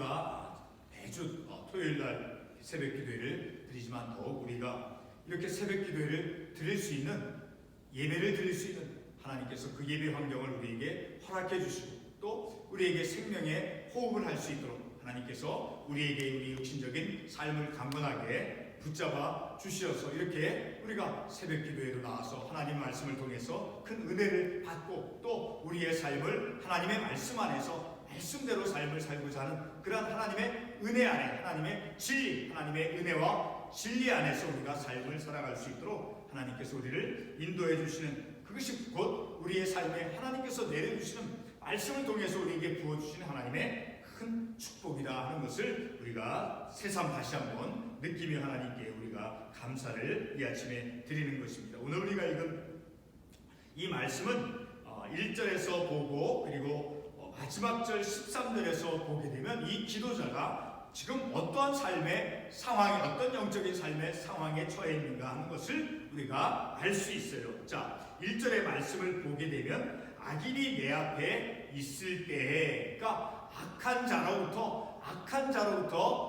우리가 매주 토요일 날 새벽 기도회를 드리지만 더욱 우리가 이렇게 새벽 기도회를 드릴 수 있는, 예배를 드릴 수 있는 하나님께서 그 예배 환경을 우리에게 허락해 주시고 또 우리에게 생명의 호흡을 할 수 있도록 하나님께서 우리에게 우리 육신적인 삶을 강건하게 붙잡아 주시어서 이렇게 우리가 새벽 기도회로 나와서 하나님 말씀을 통해서 큰 은혜를 받고 또 우리의 삶을 하나님의 말씀 안에서 말씀대로 삶을 살고자 하는 그런 하나님의 은혜 안에, 하나님의 진리, 하나님의 은혜와 진리 안에서 우리가 삶을 살아갈 수 있도록 하나님께서 우리를 인도해 주시는, 그것이 곧 우리의 삶에 하나님께서 내려주시는 말씀을 통해서 우리에게 부어주시는 하나님의 큰 축복이다 하는 것을 우리가 새삼 다시 한번 느끼며 하나님께 우리가 감사를 이 아침에 드리는 것입니다. 오늘 우리가 읽은 이 말씀은 1절에서 보고 그리고 마지막 절 13절에서 보게 되면 이 기도자가 지금 어떠한 삶의 상황에, 어떤 영적인 삶의 상황에 처해 있는가 하는 것을 우리가 알 수 있어요. 자, 1절의 말씀을 보게 되면 악인이 내 앞에 있을 때에, 그러니까 악한 자로부터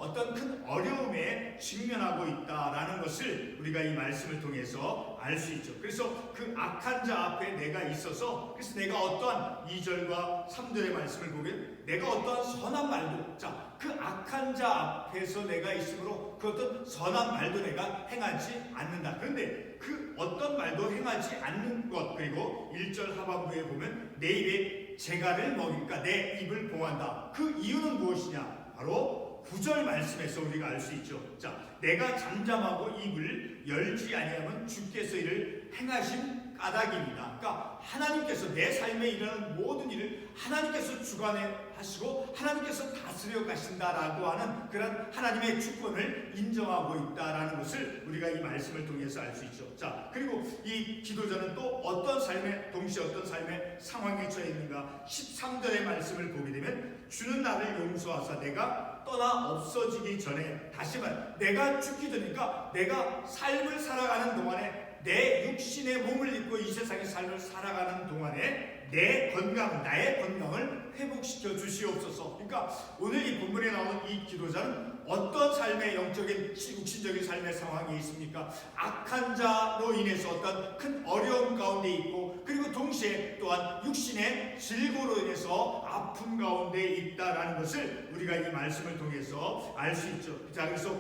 어떤 큰 어려움에 직면하고 있다라는 것을 우리가 이 말씀을 통해서 알 수 있죠. 그래서 그 악한 자 앞에 내가 있어서, 그래서 내가 어떠한 2절과 3절의 말씀을 보면 내가 어떠한 선한 말도, 자, 그 악한 자 앞에서 내가 있으므로 그 어떤 선한 말도 내가 행하지 않는다. 그런데 그 어떤 말도 행하지 않는 것, 그리고 1절 하반부에 보면 내 입에 재갈을 먹이니까 내 입을 봉한다. 그 이유는 무엇이냐? 바로 9절 말씀에서 우리가 알 수 있죠. 자, 내가 잠잠하고 입을 열지 아니하면 주께서 이를 행하신 까닭입니다. 그러니까 하나님께서 내 삶에 일어나는 모든 일을 하나님께서 주관해 하시고 하나님께서 다스려 가신다라고 하는 그런 하나님의 주권을 인정하고 있다라는 것을 우리가 이 말씀을 통해서 알 수 있죠. 자, 그리고 이 기도자는 또 어떤 삶에, 동시에 어떤 삶의 상황에 처해 있는가? 13절의 말씀을 보게 되면 주는 나를 용서하사 내가 떠나 없어지기 전에, 다시 말, 내가 죽기 전이니까 내가 삶을 살아가는 동안에 내 육신의 몸을 입고 이 세상의 삶을 살아가는 동안에 내 건강, 나의 건강을 회복시켜 주시옵소서. 그러니까 오늘 이 본문에 나오는 이 기도자는 어떤 삶의 영적인, 육신적인 삶의 상황이 있습니까? 악한 자로 인해서 어떤 큰 어려움 가운데 있고, 그리고 동시에 또한 육신의 질고로 인해서 아픔 가운데 있다라는 것을 우리가 이 말씀을 통해서 알 수 있죠. 자, 그래서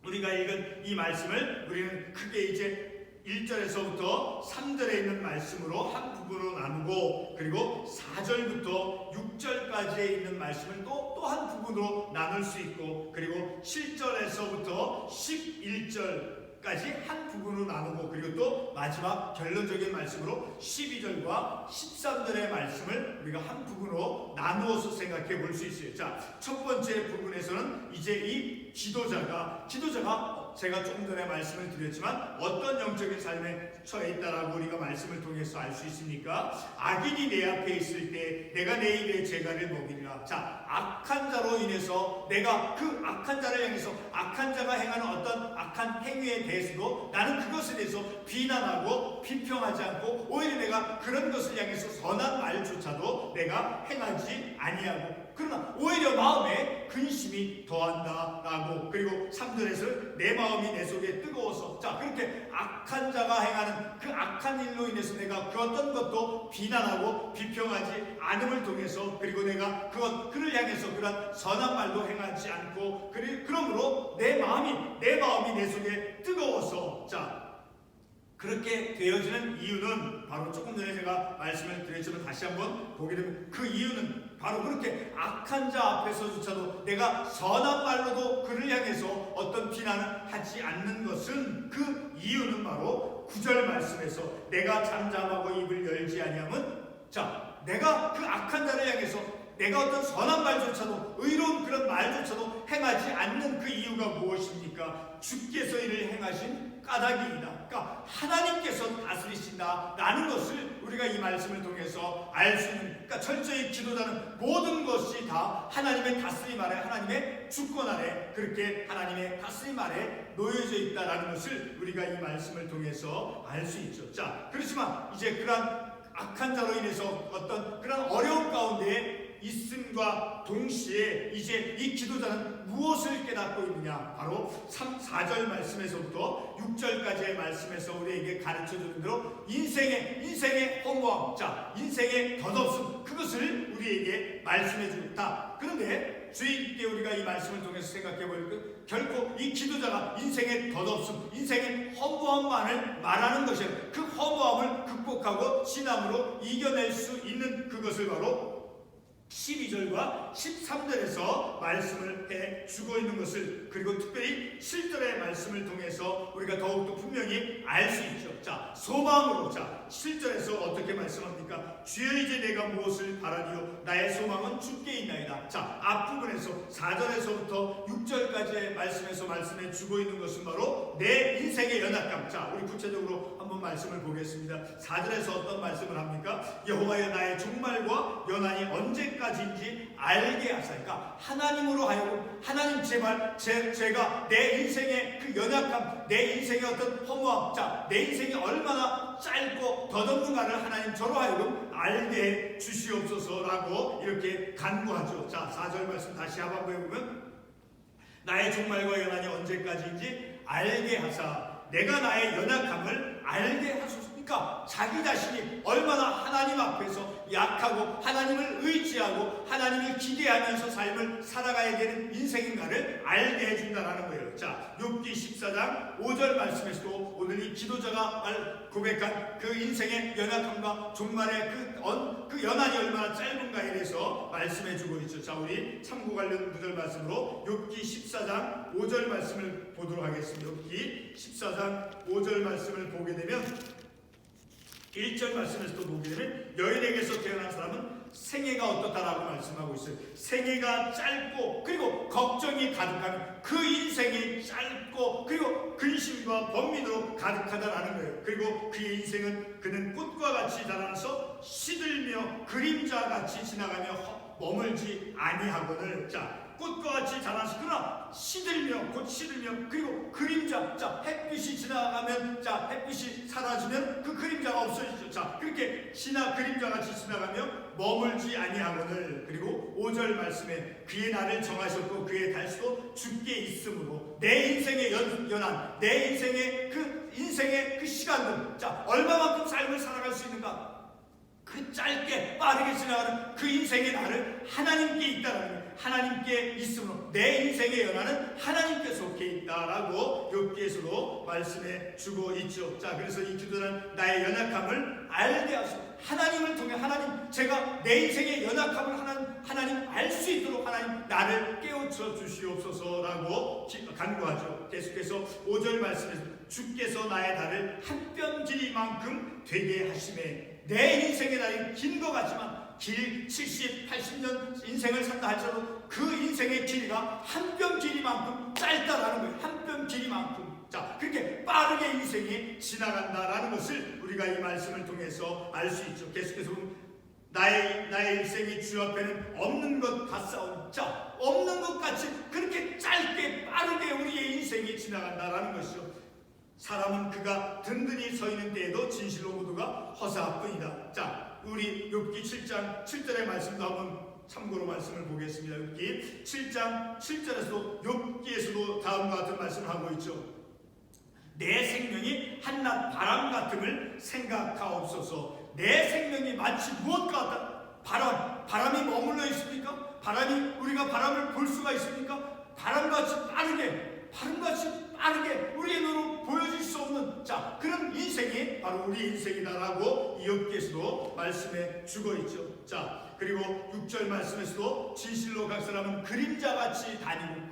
우리가 읽은 이 말씀을 우리는 크게 이제 1절에서부터 3절에 있는 말씀으로 한 부분으로 나누고, 그리고 4절부터 6절까지에 있는 말씀을 또 한 부분으로 나눌 수 있고, 그리고 7절에서부터 11절까지 한 부분으로 나누고, 그리고 또 마지막 결론적인 말씀으로 12절과 13절의 말씀을 우리가 한 부분으로 나누어서 생각해 볼 수 있어요. 자, 첫 번째 부분에서는 이제 이 기도자가 제가 조금 전에 말씀을 드렸지만 어떤 영적인 삶에 처해 있다라고 우리가 말씀을 통해서 알 수 있습니까? 악인이 내 앞에 있을 때 내가 내 입에 재갈을 먹이리라. 자, 악한 자로 인해서 내가 그 악한 자를 향해서, 악한 자가 행하는 어떤 악한 행위에 대해서도 나는 그것에 대해서 비난하고 비평하지 않고, 오히려 내가 그런 것을 향해서 선한 말조차도 내가 행하지 아니하고, 그러나 오히려 마음에 근심이 더한다라고. 그리고 3절에서 내 마음이 내 속에 뜨거워서, 자, 그렇게 악한 자가 행하는 그 악한 일로 인해서 내가 그 어떤 것도 비난하고 비평하지 않음을 통해서, 그리고 내가 그를 향해서 그런 선한 말도 행하지 않고, 그러므로 내 마음이 내 속에 뜨거워서, 자, 그렇게 되어지는 이유는 바로 조금 전에 제가 말씀을 드렸지만 다시 한번 보게 되면 그 이유는 바로 그렇게 악한 자 앞에서조차도 내가 선한 말로도 그를 향해서 어떤 비난을 하지 않는 것은, 그 이유는 바로 9절 말씀에서 내가 잠잠하고 입을 열지 아니하면, 자, 내가 그 악한 자를 향해서 내가 어떤 선한 말조차도, 의로운 그런 말조차도 행하지 않는 그 이유가 무엇입니까? 주께서 이를 행하신 까닭이다. 그러니까 하나님께서 다스리신다라는 것을 우리가 이 말씀을 통해서 알 수 있는, 그러니까 철저히 기도자는 모든 것이 다 하나님의 다스림 아래, 하나님의 주권 아래, 그렇게 하나님의 다스림 아래 놓여져 있다라는 것을 우리가 이 말씀을 통해서 알 수 있죠. 자, 그렇지만 이제 그러한 악한 자로 인해서 어떤 그런 어려움 가운데 있음과 동시에 이제 이 기도자는 무엇을 깨닫고 있느냐? 바로 4절 말씀에서부터 6절까지의 말씀에서 우리에게 가르쳐주는 대로 인생의 허무함, 자, 인생의 덧없음, 그것을 우리에게 말씀해주고 있다. 그런데 주의 깊게 우리가 이 말씀을 통해서 생각해 볼 것, 결코 이 기도자가 인생의 덧없음, 인생의 허무함만을 말하는 것이 아니라 그 허무함을 극복하고 신앙으로 이겨낼 수 있는 그것을 바로 12절과 13절에서 말씀을 해주고 있는 것을, 그리고 특별히 7절의 말씀을 통해서 우리가 더욱더 분명히 알 수 있죠. 자, 소망으로, 자, 7절에서 어떻게 말씀합니까? 주여 이제 내가 무엇을 바라리요? 나의 소망은 주께 있나이다. 자, 앞부분에서 4절에서부터 6절까지의 말씀에서 말씀해 주고 있는 것은 바로 내 인생의 연약함. 자, 우리 구체적으로 한번 말씀을 보겠습니다. 4절에서 어떤 말씀을 합니까? 여호와여 나의 종말과 연한이 언제까지인지 알게 하사니까, 하나님으로 하여금, 하나님 제발 제가 내 인생의 그 연약함, 내 인생의 어떤 허무함, 자, 내 인생이 얼마나 짧고 덧없는가를 하나님 저로 하여금 알게 해 주시옵소서라고 이렇게 간구하죠. 자, 4절 말씀 다시 하반부에 보면 나의 종말과 연한이 언제까지인지 알게 하사 내가 나의 연약함을 알게 하소서. 그러니까 자기 자신이 얼마나 하나님 앞에서 약하고 하나님을 의지하고 하나님을 기대하면서 삶을 살아가야 되는 인생인가를 알게 해준다는 거예요. 자, 욥기 14장 5절 말씀에서도 오늘 이 기도자가 고백한 그 인생의 연약함과 종말의 그 연한이 얼마나 짧은가에 대해서 말씀해주고 있죠. 자, 우리 참고 관련 구절 말씀으로 욥기 14장 5절 말씀을 보도록 하겠습니다. 욥기 14장 5절 말씀을 보게 되면 1절 말씀에서도 보게 되면 여인에게서 태어난 사람은 생애가 어떻다라고 말씀하고 있어요. 생애가 짧고 그리고 걱정이 가득한 그 인생이 짧고 그리고 근심과 번민으로 가득하다라는 거예요. 그리고 그의 인생은 그는 꽃과 같이 자라나서 시들며 그림자같이 지나가며 머물지 아니하거늘. 자, 꽃과 같이 자라서 그러나 시들며 곧 시들며 그리고 그림자, 자, 햇빛이 지나가면, 자, 햇빛이 사라지면 그 그림자가 없어지죠. 자, 그렇게 그림자같이 지나가며 머물지 아니하거늘. 그리고 5절 말씀에 그의 날을 정하셨고 그의 달수도 주께 있으므로 내 인생의 연한, 내 인생의 그 시간들, 자, 얼마만큼 삶을 살아갈 수 있는가? 그 짧게 빠르게 지나가는 그 인생의 날을 하나님께 있다라는 거예요. 하나님께 있으므로 내 인생의 연한은 하나님께 속해 있다라고 욥기에서도 말씀해 주고 있죠. 자, 그래서 이 기도는 나의 연약함을 알게 하소서. 하나님을 통해 하나님, 제가 내 인생의 연약함을 하나님 알 수 있도록 하나님 나를 깨우쳐 주시옵소서라고 간구하죠. 계속해서 5절 말씀에서 주께서 나의 달을 한 뼘 길이만큼 되게 하심에, 내 인생의 날이 긴 것 같지만 길 70, 80년 인생을 산다 할지라도 그 인생의 길이가 한 뼘 길이만큼 짧다라는 거예요. 한 뼘 길이만큼. 자, 그렇게 빠르게 인생이 지나간다라는 것을 우리가 이 말씀을 통해서 알 수 있죠. 계속해서 나의 일생이 주 앞에는 없는 것 같사오니, 자, 없는 것 같이 그렇게 짧게 빠르게 우리의 인생이 지나간다라는 것이죠. 사람은 그가 든든히 서 있는 때에도 진실로 모두가 허사뿐이다. 자, 우리 욥기 7장 7절의 말씀도 한번 참고로 말씀을 보겠습니다. 욥기 7장 7절에서도 욥기에서도 다음과 같은 말씀을 하고 있죠. 내 생명이 한낮 바람 같음을 생각하옵소서. 내 생명이 마치 무엇 같다? 바람이 머물러 있습니까? 우리가 바람을 볼 수가 있습니까? 바람같이 빠르게 우리의 눈으로 보여질 수 없는, 자, 그런 인생이 바로 우리 인생이다라고 이 욥기에서도 말씀해 주고 있죠. 자, 그리고 6절 말씀에서도 진실로 각 사람은 그림자같이 다니고,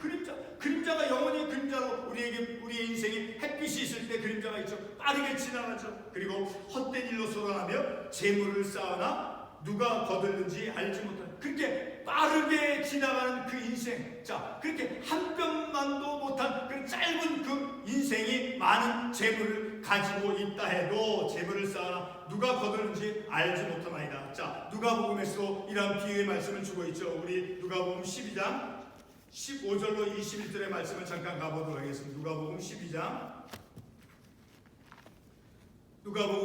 그림자가 영원히 그림자로 우리의 인생이 햇빛이 있을 때 그림자가 있죠. 빠르게 지나가죠. 그리고 헛된 일로 쏟아나며 재물을 쌓으나 누가 거들는지 알지 못하는, 그렇게 빠르게 지나가는 그 인생, 자, 그렇게 한 뼘만도 못한 그 짧은 그 인생이 많은 재물을 가지고 있다 해도 재물을 쌓아 누가 거두는지 알지 못하나이다. 자, 누가복음에서도 이러한 비유의 말씀을 주고 있죠. 우리 누가복음 12장 15절로 21절의 말씀을 잠깐 가보도록 하겠습니다. 누가복음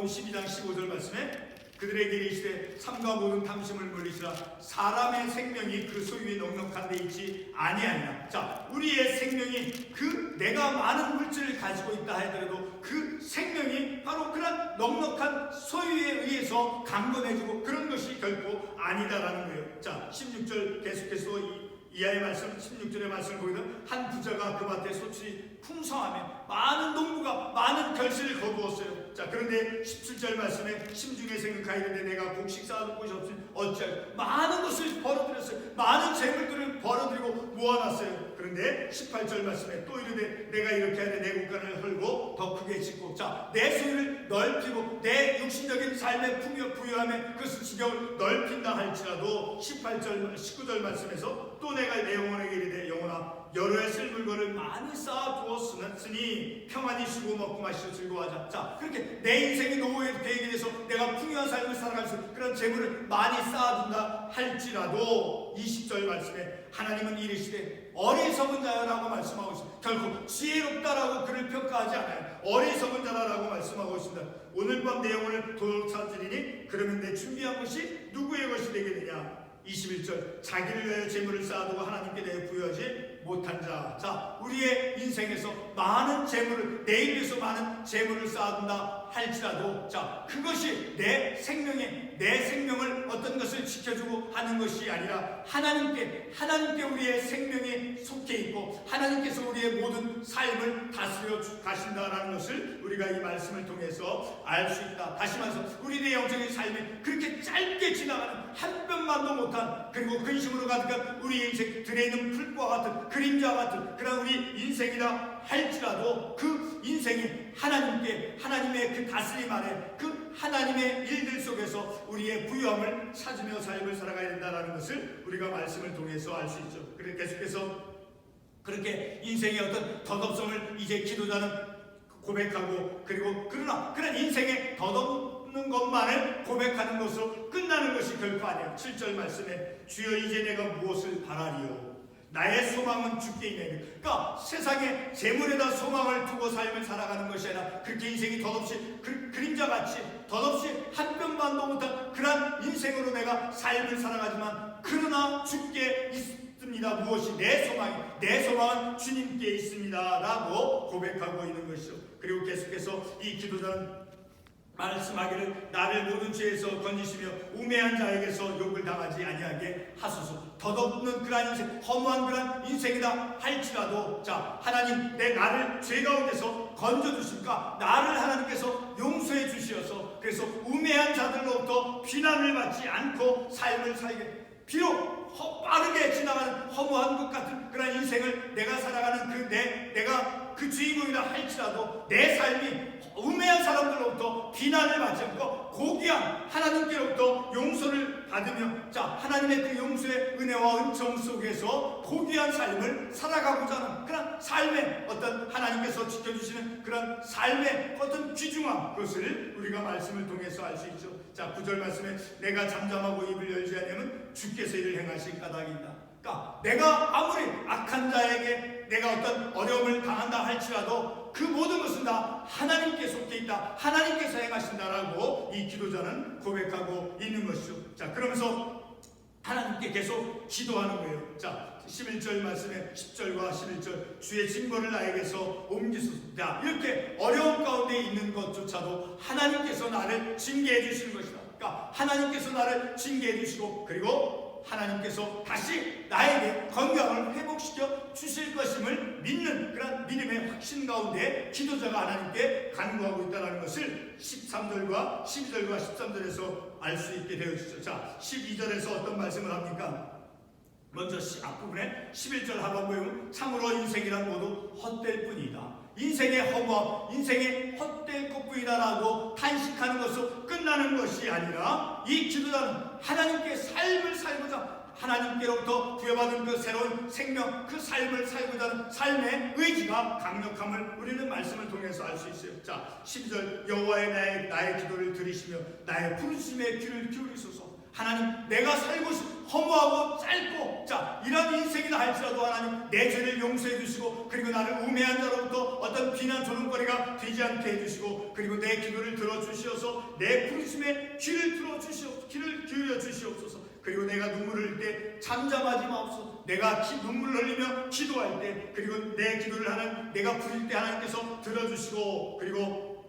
12장 15절 말씀에 그들에게 이르시되 삼가 모든 탐심을 물리시라. 사람의 생명이 그 소유에 넉넉한 데 있지 아니하니라. 자, 우리의 생명이 그 내가 많은 물질을 가지고 있다 하더라도 그 생명이 바로 그런 넉넉한 소유에 의해서 강건해지고 그런 것이 결코 아니다라는 거예요. 자, 16절 계속해서 이하의 말씀, 16절의 말씀을 보이면 한 부자가 그 밭에 소출이 풍성하며 많은 농부가 많은 결실을 거두었어요. 자, 그런데 17절 말씀에 심중에 생각하이는데 내가 곡식 쌓아둘 곳이 없으니 어찌하여 많은 것을 벌어들였어요. 많은 재물들을 벌어들이고 모아놨어요. 그런데 18절 말씀에 또 이르되 내가 이렇게 하되 내 국간을 헐고 더 크게 짓고, 자, 내 소유를 넓히고 내 육신적인 삶의 부유함에 그것을 지경을 넓힌다 할지라도 18절 19절 말씀에서 또 내가 내 영혼에게 이르되 영혼아 여러 해 쓸 물건을 많이 쌓아두었으니 평안히 쉬고 먹고 마시고 즐거워하자. 자, 그렇게 내 인생이 노후에 계획이 돼서 내가 풍요한 삶을 살아가면서 그런 재물을 많이 쌓아둔다 할지라도 20절 말씀에 하나님은 이르시되 어리석은 자라고 말씀하고 있습니다. 결코 지혜롭다라고 그를 평가하지 않아요. 어리석은 자라고 말씀하고 있습니다. 오늘 밤 내 영혼을 도둑 찾으리니 그러면 내 준비한 것이 누구의 것이 되겠느냐. 21절 자기를 위하여 재물을 쌓아두고 하나님께 대해 부여하지 못한 자. 자, 우리의 인생에서 많은 재물을, 내일 위해서 많은 재물을 쌓아둔다 할지라도, 자, 그것이 내 생명을 어떤 것을 지켜주고 하는 것이 아니라 하나님께 우리의 생명이 속해 있고 하나님께서 우리의 모든 삶을 다스려 가신다라는 것을 우리가 이 말씀을 통해서 알 수 있다. 다시 말해서 우리의 영적인 삶이 그렇게 짧게 지나가는 한 뼘만도 못한, 그리고 근심으로 가득한 우리 인생 들에 있는 풀과 같은 그림자 같은 그런 우리 인생이라 할지라도 그 인생이 하나님의 그 다스림 아래 그 하나님의 일들 속에서 우리의 부유함을 찾으며 삶을 살아가야 된다는 것을 우리가 말씀을 통해서 알 수 있죠. 그래서 계속해서 그렇게 인생의 어떤 덧없음을 이제 기도자는 고백하고, 그리고 그러나 그런 인생의 덧없는 것만을 고백하는 것으로 끝나는 것이 결코 아니에요. 7절 말씀에 주여 이제 내가 무엇을 바라리요 나의 소망은 주께 있네. 그러니까 세상에 재물에다 소망을 두고 삶을 살아가는 것이 아니라 그렇게 인생이 덧없이 그림자같이 덧없이 한 뼘만도 못한 그런 인생으로 내가 삶을 살아가지만 그러나 주께 있습니다. 무엇이 내 소망은 주님께 있습니다 라고 고백하고 있는 것이죠. 그리고 계속해서 이 기도자는 말씀하기를 나를 모든 죄에서 건지시며 우매한 자에게서 욕을 당하지 아니하게 하소서. 덧없는 그러한 인생, 허무한 그러한 인생이다 할지라도, 자, 하나님 나를 죄 가운데서 건져주실까? 나를 하나님께서 용서해 주시어서 그래서 우매한 자들로부터 비난을 받지 않고 삶을 살게, 비록 빠르게 지나가는 허무한 것 같은 그런 인생을 내가 살아가는 내가 그 주인공이라 할지라도 내 삶이 우매한 사람들로부터 비난을 받지 않고 고귀한 하나님께로부터 용서를 받으며, 자, 하나님의 그 용서의 은혜와 은총 속에서 고귀한 삶을 살아가고자 하는 그런 삶의 어떤 하나님께서 지켜주시는 그런 삶의 어떤 귀중함, 그것을 우리가 말씀을 통해서 알 수 있죠. 자, 9절 말씀에 내가 잠잠하고 입을 열지 않으면 주께서 이를 행하실 까닭이다. 그러니까 내가 아무리 악한 자에게 내가 어떤 어려움을 당한다 할지라도 그 모든 것은 다 하나님께 속해 있다, 하나님께서 행하신다라고 이 기도자는 고백하고 있는 것이죠. 자, 그러면서 하나님께 계속 기도하는 거예요. 자, 11절 말씀에 10절과 11절 주의 징벌을 나에게서 옮기소서. 이렇게 어려움 가운데 있는 것조차도 하나님께서 나를 징계해 주시는 것이다. 그러니까 하나님께서 나를 징계해 주시고, 그리고 하나님께서 다시 나에게 건강을 회복시켜 주실 것임을 믿는 그런 믿음의 확신 가운데 기도자가 하나님께 간구하고 있다는 것을 13절과 12절과 13절에서 알 수 있게 되어지죠. 자, 12절에서 어떤 말씀을 합니까? 먼저 앞부분에 11절 하반부에 보면 참으로 인생이란 모두 헛될 뿐이다. 인생의 허무함, 인생의 헛될 것뿐이다라고 탄식하는 것으로 끝나는 것이 아니라 이 기도자는 하나님께 삶을 살고자, 하나님께로부터 부여받은 그 새로운 생명, 그 삶을 살고자 하는 삶의 의지가 강력함을 우리는 말씀을 통해서 알 수 있어요. 자, 12절 여호와의 나의 기도를 들으시며 나의 부르심에 귀를 기울이소서. 하나님, 내가 살고 허무하고 짧고 이런 인생이다 할지라도 하나님 내 죄를 용서해 주시고, 그리고 나를 우매한 자로부터 어떤 비난 조롱거리가 되지 않게 해주시고, 그리고 내 기도를 들어주시어서 내 부르심에 귀를 기울여 주시옵소서. 그리고 내가 눈물을 흘릴 때 잠잠하지 마옵소서. 내가 눈물을 흘리며 기도할 때, 그리고 내 기도를 내가 부릴 때 하나님께서 들어주시고, 그리고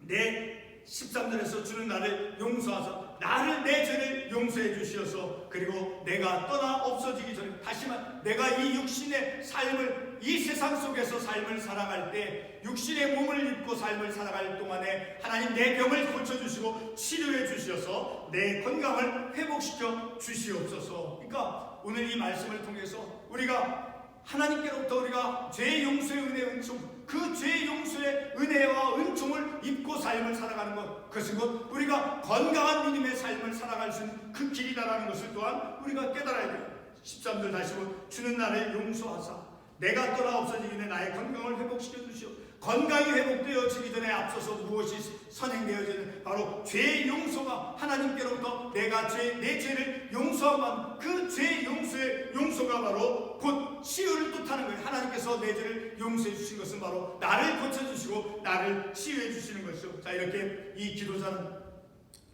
내 13절에서 주는 나를 용서하사 나를 내 죄를 용서해 주시어서, 그리고 내가 떠나 없어지기 전에 다시만 내가 이 육신의 삶을, 이 세상 속에서 삶을 살아갈 때, 육신의 몸을 입고 삶을 살아갈 동안에 하나님 내 병을 고쳐주시고 치료해 주시어서 내 건강을 회복시켜 주시옵소서. 그러니까 오늘 이 말씀을 통해서 우리가 하나님께로부터 우리가 죄 용서의 은혜, 은총, 그 죄 용서의 은혜와 은총을 입고 삶을 살아가는 것, 그것은 곧 우리가 건강한 믿음의 삶을 살아갈 수 있는 그 길이다라는 것을 또한 우리가 깨달아야 돼요. 13절 다시 한번, 주는 나를 용서하사 내가 떠나 없어지기 전에 나의 건강을 회복시켜 주시오. 건강이 회복되어지기 전에 앞서서 무엇이 선행되어지는 바로 죄 용서가, 하나님께로부터 내가 내 죄를 용서하면 그 죄 용서의 용서가 바로 곧 치유를 뜻하는 거예요. 하나님께서 내 죄를 용서해 주신 것은 바로 나를 고쳐주시고 나를 치유해 주시는 것이죠. 이렇게 이 기도자는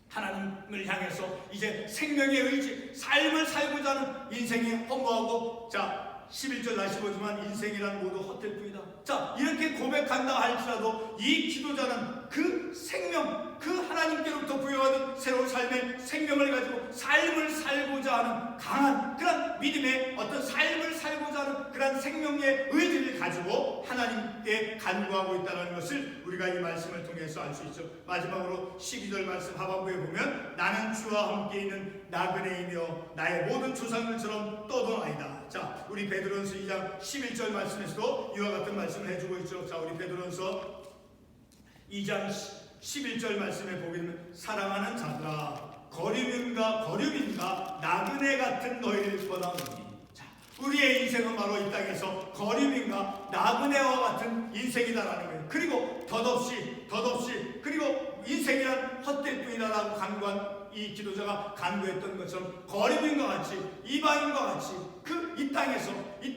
하나님을 향해서 이제 생명의 의지, 삶을 살고자 하는 인생이 허무하고 11절 다시 보지만 인생이란 모두 헛될 뿐이다. 이렇게 고백한다 할지라도 이 기도자는 그 생명, 그 하나님께로부터 부여받은 새로운 삶의 생명을 가지고 삶을 살고자 하는 강한 그런 믿음의 어떤 삶을 살고자 하는 그런 생명의 의지를 가지고 하나님께 간구하고 있다는 것을 우리가 이 말씀을 통해서 알 수 있죠. 마지막으로 12절 말씀 하반부에 보면 나는 주와 함께 있는 나그네이며 나의 모든 조상들처럼 떠도나이다. 우리 베드로전서 2장 11절 말씀에서도 이와 같은 말씀을 해주고 있죠. 우리 베드로전서 2장 11절 말씀에 보게 되면 사랑하는 자들아 거류민과 나그네 같은 너희를 권하노니. 우리의 인생은 바로 이 땅에서 거류민과 나그네와 같은 인생이다라는 거예요. 그리고 덧없이 그리고 인생이란 헛될 뿐이다라고 간구한 이 기도자가 간구했던 것처럼 거류민과 같이, 이방인과 같이 이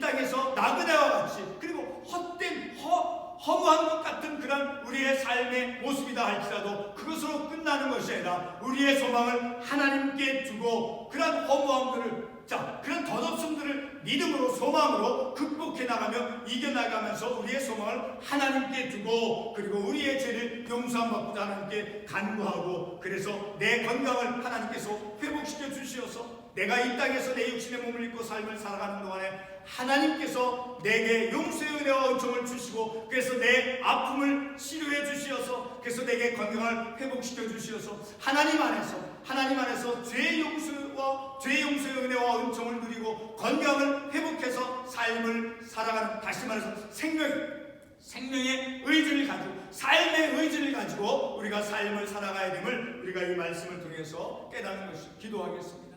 땅에서 나그네와 같이, 그리고 헛된 허무한 것 같은 그런 우리의 삶의 모습이다 할지라도 그것으로 끝나는 것이 아니라 우리의 소망을 하나님께 두고 그런 허무함들을, 그런 덧없음들을 믿음으로, 소망으로 극복해 나가며 이겨나가면서 우리의 소망을 하나님께 두고, 그리고 우리의 죄를 용서받고자 하나님께 간구하고, 그래서 내 건강을 하나님께서 회복시켜 주시어서 내가 이 땅에서 내 육신의 몸을 입고 삶을 살아가는 동안에 하나님께서 내게 용서의 은혜와 은총을 주시고, 그래서 내 아픔을 치료해 주시어서, 그래서 내게 건강을 회복시켜 주시어서 하나님 안에서 죄 용서의 은혜와 은총을 누리고 건강을 회복해서 삶을 살아가는, 다시 말해서 생명의 의지를 가지고, 삶의 의지를 가지고 우리가 삶을 살아가야 됨을 우리가 이 말씀을 통해서 깨닫는 것이 기도하겠습니다.